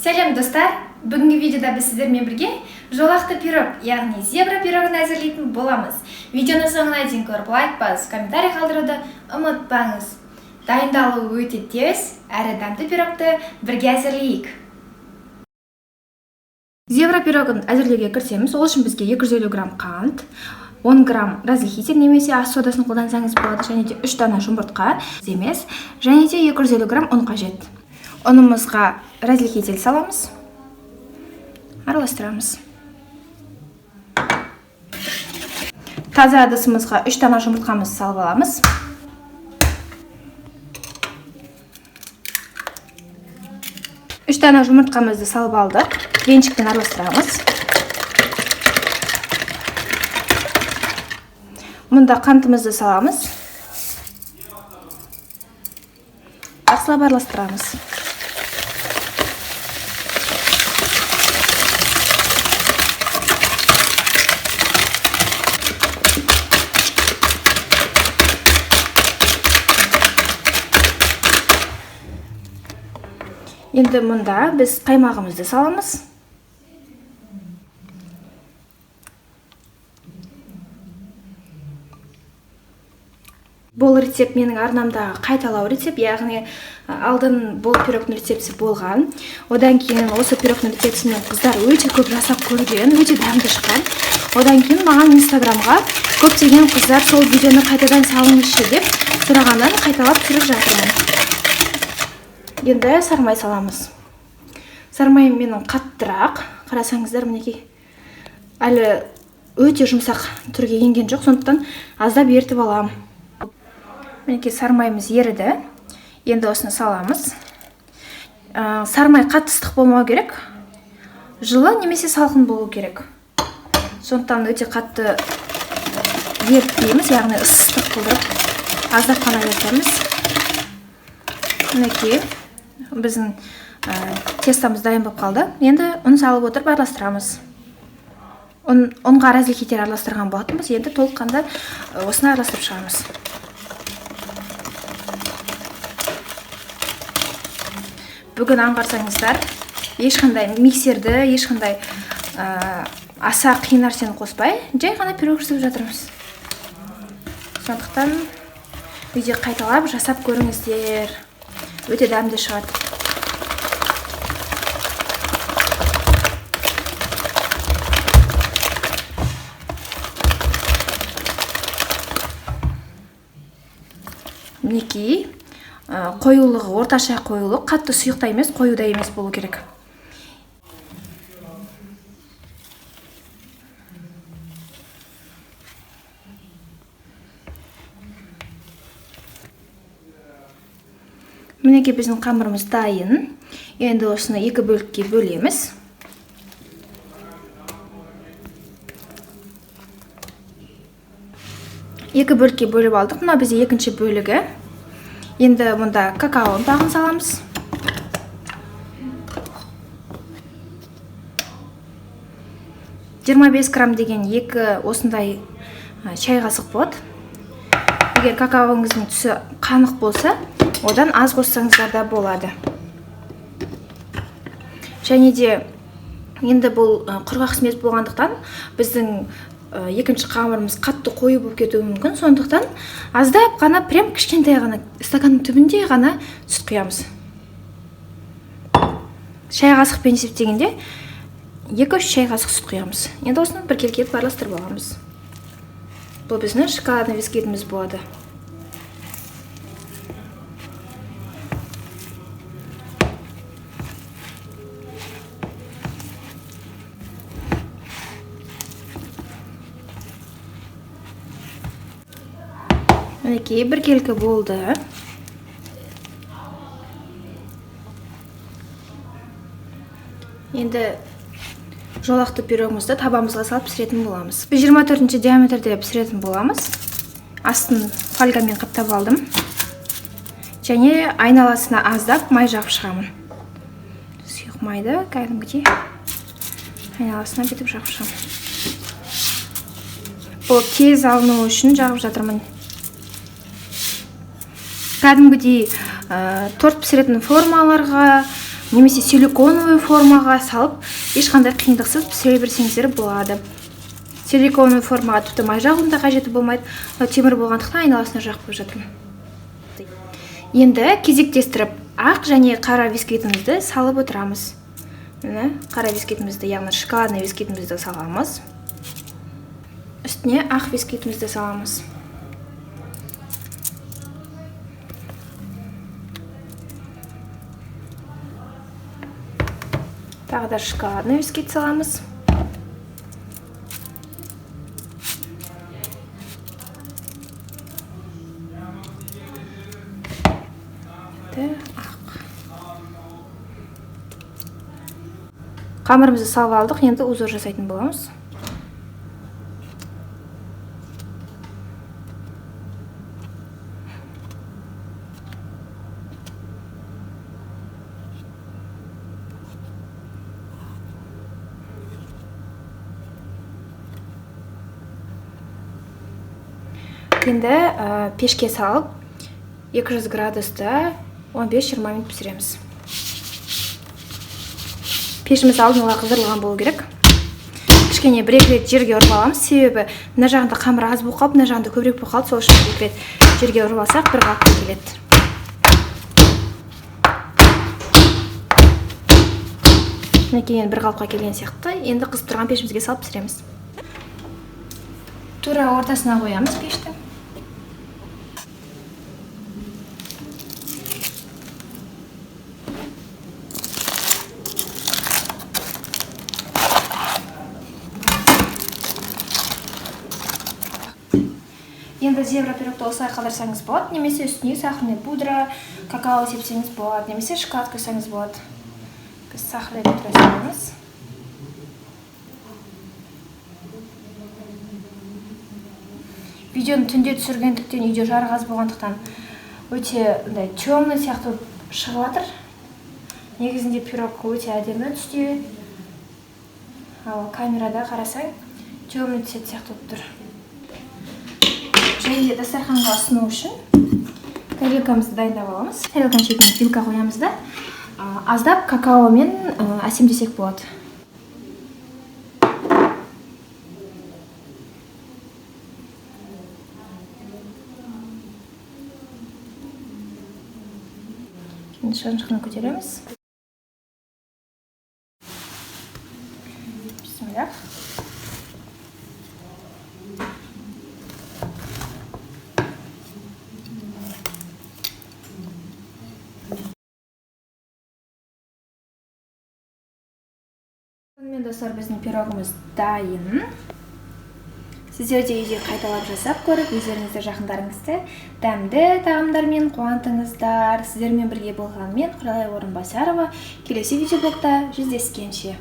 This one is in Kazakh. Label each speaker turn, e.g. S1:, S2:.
S1: Сәлем достар, бүгінгі видеода біз сіздермен бірге жолақты пирог, яғни зебра пирогын әзірлейтін боламыз. Видеоны соңына дейін көріп лайк басып, комментарий қалдыруды ұмытпаңыз. Дайындалуы өте тез, әрі дәмді пирогты бірге әзірлейік. Зебра пирогын әзірлеуге кірісеміз. Ол үшін бізге 250 грамм қант, 10 грамм разрыхитель немесе ас содасын қолдансаңыз болады, және де 3 дана жұмыртқа емес, және де 250 грамм ұн қажет. Ұнымызға разрыхитель саламыз, араластырамыз. Таза ыдысымызға 3 дана жұмыртқамызды салып аламыз. Үш дана жұмыртқамызды салып алдық. Венчикпен араластырамыз. Мұнда қантымызды саламыз. Жақсылап араластырамыз. Енді мұнда біз қаймағымызды саламыз. Бұл рецепт менің арнамдағы қайталау рецепт, яғни алдын бұл пирогтың рецепті болған. Одан кейін осы пирогтың рецептісін қыздар өте көп жасап көрген, өте дәмді шыққан. Одан кейін маған инстаграмға көптеген қыздар сол видеоны қайтадан салыңызшы деп сұрағаннан қайталап түсіріп жатырмын. Енді сармай саламыз. Сармай менің қаттырақ, қарасаңыздар мінекей. Әлі өте жұмсақ түрге енген жоқ, сондықтан аздап ертіп алам. Мінекей сармайымыз еріді. Енді осыны саламыз. Сармай қатты ыстық болмау керек. Жылы немесе салқын болу керек. Сондықтан өте қатты ертпейміз, яғни ыстық қылдырып аздап қана ертеміз. Мінекей біздің тестамыз дайын болып қалды. Енді ұн салып отырып араластырамыз. Ұнға разрыхитель араластырған болатынбыз. Енді толыққанда осыны араластырып шығамыз. Бүгін аңғарсаңыздар, ешқандай миксерді, ешқандай аса қиын нәрсені қоспай, жай ғана пирог жасап жатырмыз. Сондықтан үйде қайталап жасап көріңіздер. Өте дәмді шығады. Мінекей, қоюлығы орташа қоюлық, қатты сұйықта емес, қоюда емес болу керек. Мінекей біздің қамырымыз дайын. Енді осыны 2 бөлікке бөлеміз. Екі бөлікке бөліп алдық. Мына бізде екінші бөлігі. Енді мұнда какао ұнтағын саламыз. «25 грамм» деген 2 осындай шай қасық болады. Егер какаоңыздың түсі қанық болса, одан аз қоссаңыздар да болады. Және де енді бұл құрғақ смес болғандықтан біздің екінші қамырымыз қатты қою болып кетуі мүмкін. Сондықтан аздап қана, прям кішкентай ғана, стаканның түбінде ғана сүт құямыз. Шай қасықпен есептегенде 2-3 шай қасық сүт құямыз. Енді осыны бір келкеліп араластырып аламыз. Бұл біздің шоколадный бисквитіміз болады. Мінекей, бір келкі болды. Енді жолақты пирогымызды табамызға салып пісіретін боламыз. 24 диаметрде пісіретін боламыз. Астын фольгамен қаптап алдым. Және айналасына аздап май жағып шығамын. Сұйық майды кәдімгідей айналасына бетіп жағып шығамын. Бұл тез алыну үшін жағып жатырмын. Кәдімгідей торт пісіретін формаларға, немесе силиконовый формаға салып ешқандай қиындықсыз пісіре берсеңіздер болады. Силиконовый формаға тіпті май жағудың да қажеті болмайды, темір болғандықтан айналасына жағып қойып жатырмын. Енді кезектестіріп ақ және қара бисквитімізді салып отырамыз. Қара бисквитімізді, яғни шоколадный бисквитімізді саламыз. Үстіне ақ бисквитімізді саламыз. Тағы да шоколадный бисквит саламыз. Қамырымызды салып алдық, енді узор жасайтын боламыз. Енді пешке салып 200 градуста 15-20 минут пісіреміз. Пешіміз алдын ала қыздырылған болу керек. Кішкене бір-екі рет жерге ұрып аламыз, себебі мына жағында қамыр аз болып қалып, мына жағында көбірек болып қалды, сол үшін бір-екі рет жерге ұрып алсақ бір қалыпқа келеді. Мінекей бір қалыпқа келген сияқты. Енді қыздырған пешімізге салып пісіреміз. Тура ортасына қоямыз пешті. Енді зебра пирогты осылай қалдырсаңыз болады, немесе үстіне сахарный пудра, какао сепсеңіз болады, немесе шоколад құйсаңыз болады. Біз сахарный пудра саламыз. Видеоны түнде түсіргендіктен үйде жарық аз болғандықтан өте темный сияқты шығып жатыр. Негізінде пирог өте әдемі түсте. Ал камерада қарасаң темный түсет сияқты болып тұр. Және дастарханға ұсыну үшін тарелкамызды дайындап аламыз. Тарелканың шетіне вилка қоямыз да, аздап какаомен әсемдесек болады. Енді шанышқыны көтереміз. Бисмиллах. Сонымен достар, біздің пирогымыз дайын. Сіздер де үйде қайталап жасап көріп, өздеріңізді жақындарыңызды дәмді тағамдармен қуантыңыздар. Сіздермен бірге болғанмен Құралай Орынбасарова. Келесі видеоблогта жүздескенше.